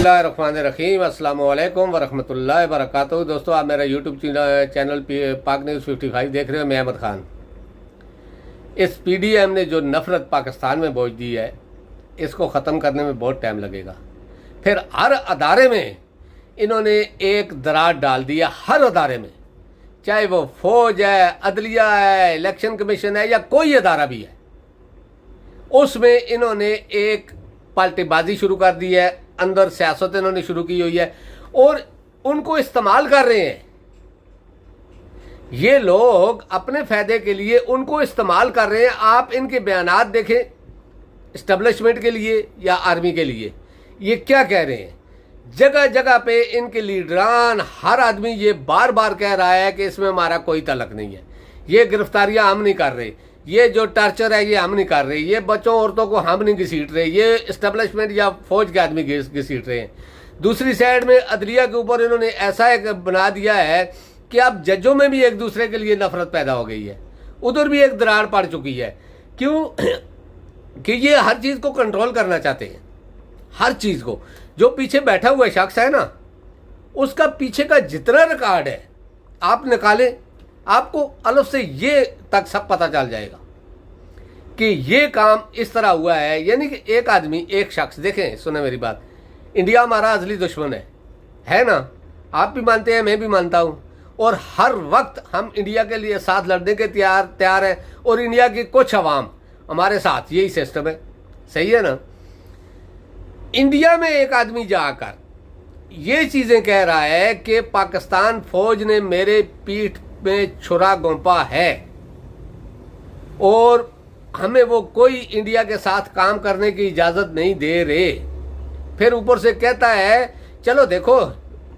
बिस्मिल्लाहिर्रहमानिर्रहीम अस्सलाम वालेकुम वरहमतुल्लाहि वबरकातुहू। दोस्तों, आप मेरा यूट्यूब चैनल पाक न्यूज़ 55 देख रहे हो। मैं अहमद खान। इस पीडीएम ने जो नफरत पाकिस्तान में बोझ दी है, इसको ख़त्म करने में बहुत टाइम लगेगा। फिर हर अदारे में इन्होंने एक दरार डाल दिया, हर अदारे में, चाहे वो फौज है, अदलिया है, इलेक्शन कमीशन है या कोई अदारा भी है, उसमें इन्होंने एक पार्टीबाजी शुरू कर दी है। अंदर सियासत इन्होंने शुरू की हुई है और उनको इस्तेमाल कर रहे हैं। ये लोग अपने फायदे के लिए उनको इस्तेमाल कर रहे हैं। आप इनके बयानात देखें, इस्टेब्लिशमेंट के लिए या आर्मी के लिए, ये क्या कह रहे हैं। जगह जगह पे इनके लीडरान, हर आदमी ये बार बार कह रहा है कि इसमें हमारा कोई तलक नहीं है, ये गिरफ्तारियां हम नहीं कर रहे, ये जो टर्चर है ये हम नहीं कर रहे, ये बच्चों औरतों को हम नहीं घसीट रहे, ये इस्टेब्लिशमेंट या फौज के आदमी घसीट रहे हैं। दूसरी साइड में अदलिया के ऊपर इन्होंने ऐसा एक बना दिया है कि अब जजों में भी एक दूसरे के लिए नफरत पैदा हो गई है। उधर भी एक दरार पड़ चुकी है। क्यों? कि ये हर चीज़ को कंट्रोल करना चाहते हैं, हर चीज़ को। जो पीछे बैठा हुआ शख्स है ना, उसका पीछे का जितना रिकॉर्ड है आप निकालें, आपको अलग से ये तक सब पता चल जाएगा कि ये काम इस तरह हुआ है। यानी कि एक आदमी, एक शख्स, देखें, सुने मेरी बात, इंडिया हमारा असली दुश्मन है ना? आप भी मानते हैं, मैं भी मानता हूँ, और हर वक्त हम इंडिया के लिए साथ लड़ने के तैयार हैं, और इंडिया की कुछ अवाम हमारे साथ, यही सिस्टम है। सही है ना? इंडिया में एक आदमी जाकर ये चीज़ें कह रहा है कि पाकिस्तान फौज ने मेरे पीठ में छुरा गोंपा है और हमें वो कोई इंडिया के साथ काम करने की इजाज़त नहीं दे रहे। फिर ऊपर से कहता है चलो देखो,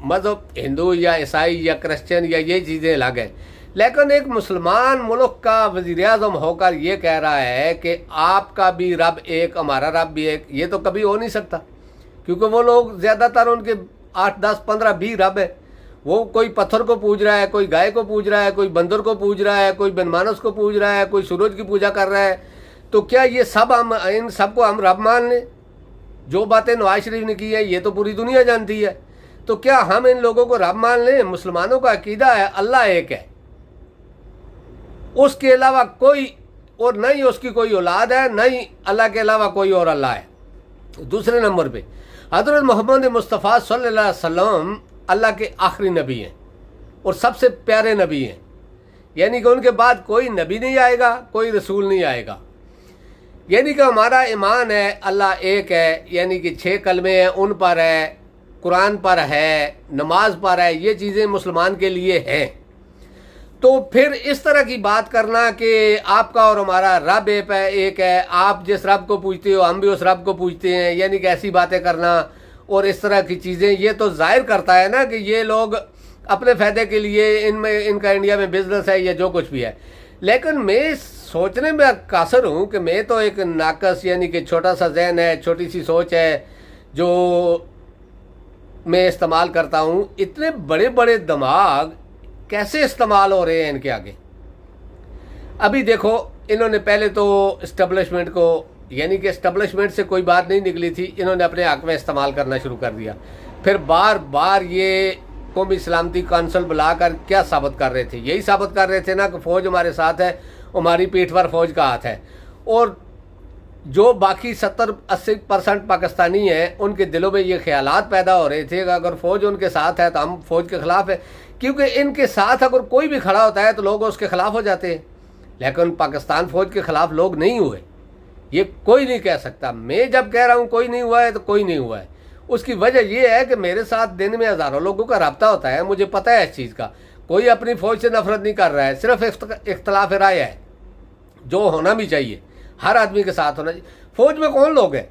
मज़हब हिंदू या ईसाई या क्रिश्चियन या ये चीज़ें अलग है, लेकिन एक मुसलमान मुल्क का वज़ीर-ए-आज़म होकर ये कह रहा है कि आपका भी रब एक, हमारा रब भी एक। ये तो कभी हो नहीं सकता, क्योंकि वो लोग ज़्यादातर, उनके 8, 10, 15, 20 रब है। वो कोई पत्थर को पूज रहा है, कोई गाय को पूज रहा है, कोई बंदर को पूज रहा है, कोई बनमानस को पूज रहा है, कोई सूरज की पूजा कर रहा है। तो क्या ये सब हम, इन सबको हम रब मान लें? जो बातें नवाज शरीफ ने की है ये तो पूरी दुनिया जानती है। तो क्या हम इन लोगों को रब मान लें? मुसलमानों का अकीदा है अल्लाह एक है, उसके अलावा कोई और, न ही उसकी कोई औलाद है, न ही अल्लाह के अलावा कोई और अल्लाह है। दूसरे नंबर पे हज़रत मोहम्मद मुस्तफ़ा सल्लल्लाहु अलैहि वसल्लम अल्लाह के आखिरी नबी हैं और सबसे प्यारे नबी हैं। यानी कि उनके बाद कोई नबी नहीं आएगा, कोई रसूल नहीं आएगा। यानी कि हमारा ईमान है अल्लाह एक है, यानी कि 6 कलमे हैं, उन पर है, कुरान पर है, नमाज पर है, ये चीज़ें मुसलमान के लिए हैं। तो फिर इस तरह की बात करना कि आपका और हमारा रब एक है, आप जिस रब को पूजते हो हम भी उस रब को पूजते हैं, यानी कि ऐसी बातें करना और इस तरह की चीज़ें, ये तो जाहिर करता है ना कि ये लोग अपने फ़ायदे के लिए, इनमें, इनका इंडिया में बिजनेस है या जो कुछ भी है। लेकिन मैं सोचने में कासर हूँ कि मैं तो एक नाकस, यानी कि छोटा सा जहन है, छोटी सी सोच है जो मैं इस्तेमाल करता हूँ। इतने बड़े बड़े दिमाग कैसे इस्तेमाल हो रहे हैं इनके आगे? अभी देखो, इन्होंने पहले तो इस्टेब्लिशमेंट को, यानी कि इस्टेब्लिशमेंट से कोई बात नहीं निकली थी, इन्होंने अपने हक में इस्तेमाल करना शुरू कर दिया। फिर बार बार ये कौमी सलामती कौंसिल बुलाकर क्या साबित कर रहे थे? यही साबित कर रहे थे ना कि फ़ौज हमारे साथ है, हमारी पीठ पर फ़ौज का हाथ है। और जो बाकी 70-80% पाकिस्तानी हैं, उनके दिलों में ये ख्यालात पैदा हो रहे थे कि अगर फ़ौज उनके साथ है तो हम फ़ौज के ख़िलाफ़ है, क्योंकि इनके साथ अगर कोई भी खड़ा होता है तो लोग उसके ख़िलाफ़ हो जाते हैं। लेकिन पाकिस्तान फ़ौज के ख़िलाफ़ लोग नहीं हुए, ये कोई नहीं कह सकता। मैं जब कह रहा हूँ कोई नहीं हुआ है तो कोई नहीं हुआ है। उसकी वजह यह है कि मेरे साथ दिन में हज़ारों लोगों का रब्ता होता है, मुझे पता है इस चीज़ का। कोई अपनी फ़ौज से नफरत नहीं कर रहा है, सिर्फ इख्तलाफ राय है, जो होना भी चाहिए, हर आदमी के साथ होना चाहिए। फ़ौज में कौन लोग हैं?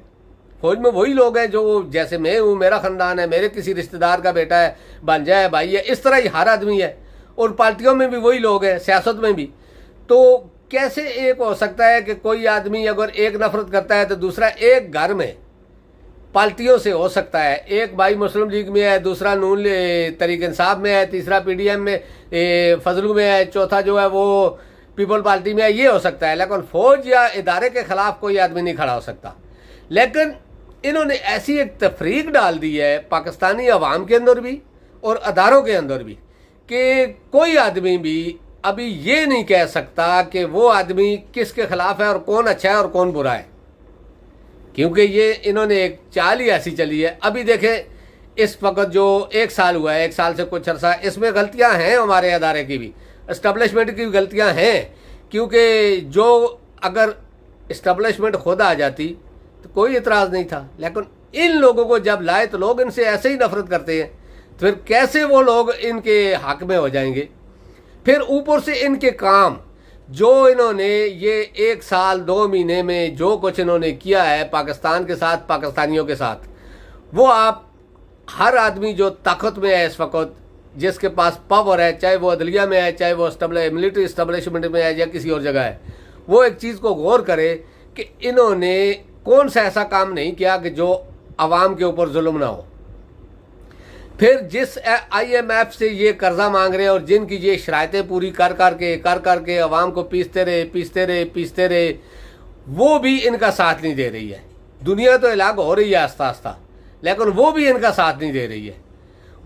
फ़ौज में वही लोग हैं जो, जैसे मैं हूँ, मेरा ख़ानदान है, मेरे किसी रिश्तेदार का बेटा है, भांजा है, भाई है, इस तरह ही हर आदमी है। और पार्टियों में भी वही लोग हैं, सियासत में भी। तो कैसे एक हो सकता है कि कोई आदमी अगर एक नफरत करता है तो दूसरा, एक घर में पार्टियों से हो सकता है, एक भाई मुस्लिम लीग में है, दूसरा नून तहरीक इंसाफ में है, तीसरा पीडीएम में, फजलू में है, चौथा जो है वो पीपल पार्टी में है, ये हो सकता है। लेकिन फौज या इदारे के खिलाफ कोई आदमी नहीं खड़ा हो सकता। लेकिन इन्होंने ऐसी एक तफरीक डाल दी है पाकिस्तानी अवाम के अंदर भी और अदारों के अंदर भी कि कोई आदमी भी अभी ये नहीं कह सकता कि वो आदमी किसके खिलाफ है और कौन अच्छा है और कौन बुरा है, क्योंकि ये इन्होंने एक चाल ही ऐसी चली है। अभी देखें, इस वक्त जो 1 साल हुआ है, 1 साल से कुछ अर्सा, इसमें गलतियां हैं हमारे अदारे की भी, इस्टेब्लिशमेंट की भी गलतियां हैं, क्योंकि जो अगर इस्टेब्लिशमेंट खुद आ जाती तो कोई इतराज़ नहीं था, लेकिन इन लोगों को जब लाए तो लोग इनसे ऐसे ही नफरत करते हैं, तो फिर कैसे वो लोग इनके हक में हो जाएंगे। फिर ऊपर से इनके काम जो इन्होंने ये 1 साल 2 महीने में जो कुछ इन्होंने किया है पाकिस्तान के साथ, पाकिस्तानियों के साथ, वो आप हर आदमी जो ताकत में है इस वक्त, जिसके पास पावर है, चाहे वो अदलिया में है, चाहे वो मिलिट्री इस्टेब्लिशमेंट में है या किसी और जगह है, वो एक चीज़ को गौर करे कि इन्होंने कौन सा ऐसा काम नहीं किया कि जो आवाम के ऊपर जुल्म ना हो। फिर जिस IMF से ये कर्जा मांग रहे हैं और जिनकी ये शराइतें पूरी कर के आवाम को पीसते रहे, वो भी इनका साथ नहीं दे रही है। दुनिया तो इलाक हो रही है आस्ता आस्ता, लेकिन वो भी इनका साथ नहीं दे रही है।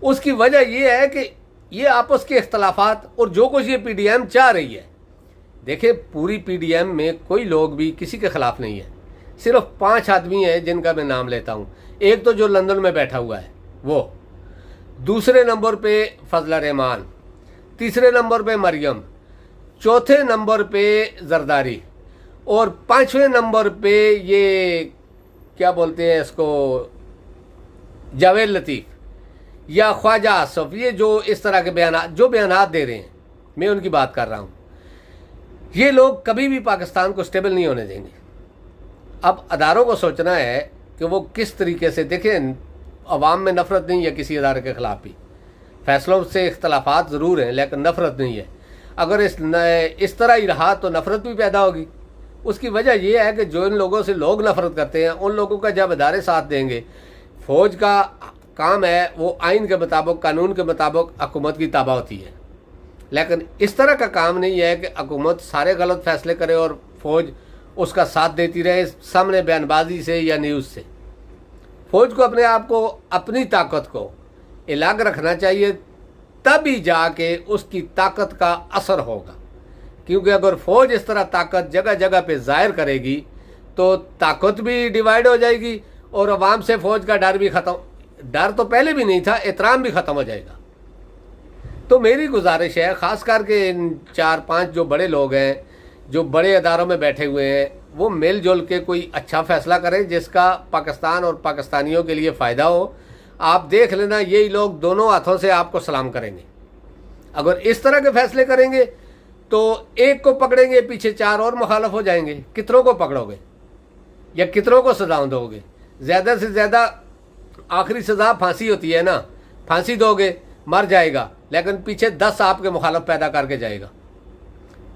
उसकी वजह ये है कि ये आपस के इख्तलाफात और जो कुछ ये PDM चाह रही है। देखिए, पूरी PDM में कोई लोग भी किसी के खिलाफ नहीं है, सिर्फ 5 आदमी हैं जिनका मैं नाम लेता हूँ। एक तो जो लंदन में बैठा हुआ है वो, दूसरे नंबर पे फजला रहमान, तीसरे नंबर पे मरियम, चौथे नंबर पे जरदारी और 5वें नंबर पे ये क्या बोलते हैं इसको, जावेद लतीफ़ या ख्वाजा आसफ। ये जो इस तरह के बयानात दे रहे हैं, मैं उनकी बात कर रहा हूँ। ये लोग कभी भी पाकिस्तान को स्टेबल नहीं होने देंगे। अब अदारों को सोचना है कि वो किस तरीके से, देखें, अवाम में नफ़रत नहीं है किसी अदारे के ख़िलाफ़ भी, फ़ैसलों से इख्तलाफात ज़रूर हैं लेकिन नफ़रत नहीं है। अगर इस तरह ही रहा तो नफ़रत भी पैदा होगी। उसकी वजह यह है कि जो इन लोगों से लोग नफ़रत करते हैं, उन लोगों का जब अदारे साथ देंगे, फ़ौज का काम है वो आइन के मुताबिक, कानून के मुताबिक हुकूमत की ताबा होती है, लेकिन इस तरह का काम नहीं है कि हुकूमत सारे गलत फ़ैसले करे और फ़ौज उसका साथ देती रहे सामने बयानबाजी से या न्यूज़ से। फ़ौज को अपने आप को, अपनी ताकत को इलाग रखना चाहिए, तभी जाके उसकी ताकत का असर होगा। क्योंकि अगर फ़ौज इस तरह ताकत जगह जगह पे ज़ाहिर करेगी तो ताकत भी डिवाइड हो जाएगी और अवाम से फ़ौज का डर भी ख़त्म, डर तो पहले भी नहीं था, एहतराम भी ख़त्म हो जाएगा। तो मेरी गुजारिश है, ख़ास करके इन 4-5 जो बड़े लोग हैं, जो बड़े अदारों में बैठे हुए हैं, वो मिलजुल के कोई अच्छा फ़ैसला करें जिसका पाकिस्तान और पाकिस्तानियों के लिए फ़ायदा हो। आप देख लेना, यही लोग दोनों हाथों से आपको सलाम करेंगे। अगर इस तरह के फ़ैसले करेंगे तो एक को पकड़ेंगे, पीछे 4 और मुखालफ हो जाएंगे। कितनों को पकड़ोगे या कितनों को सज़ा दोगे? ज़्यादा से ज़्यादा आखिरी सज़ा फांसी होती है ना, फांसी दोगे मर जाएगा, लेकिन पीछे 10 आपके मुखालफ पैदा करके जाएगा,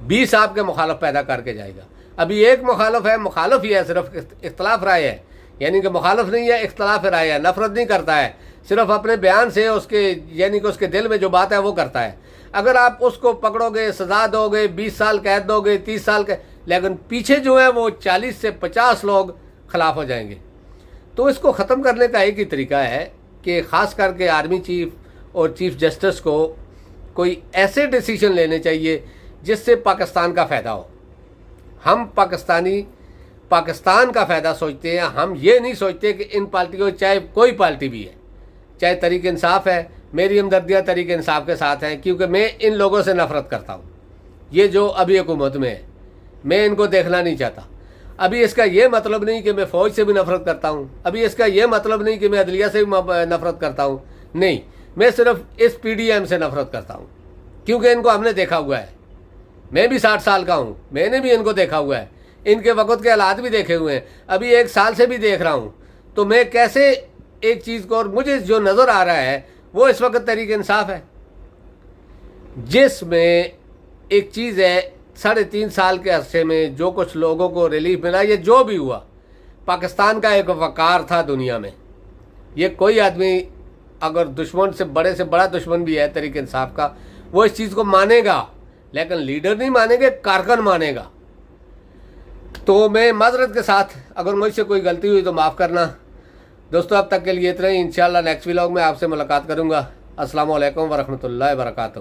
20 आपके मुखालफ पैदा करके जाएगा। अभी एक मुखालफ है, मुखालफ ही है, सिर्फ इख्तलाफ राय है, यानी कि मुखालफ नहीं है, इख्तलाफ राय है, नफरत नहीं करता है, सिर्फ अपने बयान से उसके, यानी कि उसके दिल में जो बात है वो करता है। अगर आप उसको पकड़ोगे, सज़ा दोगे, 20 साल कैद दोगे, 30 साल के, लेकिन पीछे जो है वो 40 से 50 लोग खिलाफ हो जाएंगे। तो इसको ख़त्म करने का एक ही तरीका है कि ख़ास करके आर्मी चीफ और चीफ जस्टिस को कोई ऐसे डिसीजन लेने चाहिए जिससे पाकिस्तान का फ़ायदा हो। हम पाकिस्तानी पाकिस्तान का फ़ायदा सोचते हैं, हम ये नहीं सोचते कि इन पार्टियों, चाहे कोई पार्टी भी है, चाहे तहरीक इंसाफ है, मेरी हमदर्दियाँ तहरीक इंसाफ के साथ हैं, क्योंकि मैं इन लोगों से नफ़रत करता हूँ। ये जो अभी हुकूमत में है, मैं इनको देखना नहीं चाहता। अभी इसका ये मतलब नहीं कि मैं फ़ौज से भी नफ़रत करता हूँ, अभी इसका ये मतलब नहीं कि मैं अदलिया से भी नफ़रत करता हूँ, नहीं, मैं सिर्फ इस PDM से नफ़रत करता हूँ, क्योंकि इनको हमने देखा हुआ है। मैं भी 60 साल का हूँ, मैंने भी इनको देखा हुआ है, इनके वक़्त के हालात भी देखे हुए हैं, अभी 1 साल से भी देख रहा हूँ। तो मैं कैसे एक चीज़ को, और मुझे जो नज़र आ रहा है वो इस वक्त तहरीक इंसाफ है, जिसमें एक चीज़ है, 3.5 साल के अरसे में जो कुछ लोगों को रिलीफ मिला, ये जो भी हुआ, पाकिस्तान का एक वक़ार था दुनिया में। ये कोई आदमी अगर दुश्मन से बड़ा दुश्मन भी है तहरीक इंसाफ का, वो इस चीज़ को मानेगा, लेकिन लीडर नहीं मानेंगे, कारकुन मानेगा। तो मैं माजरत के साथ, अगर मुझसे कोई गलती हुई तो माफ़ करना। दोस्तों अब तक के लिए इतना ही। इंशाल्लाह नेक्स्ट व्लॉग में आपसे मुलाकात करूँगा। अस्सलाम वालेकुम वरहमतुल्लाहि वबरकातुहू।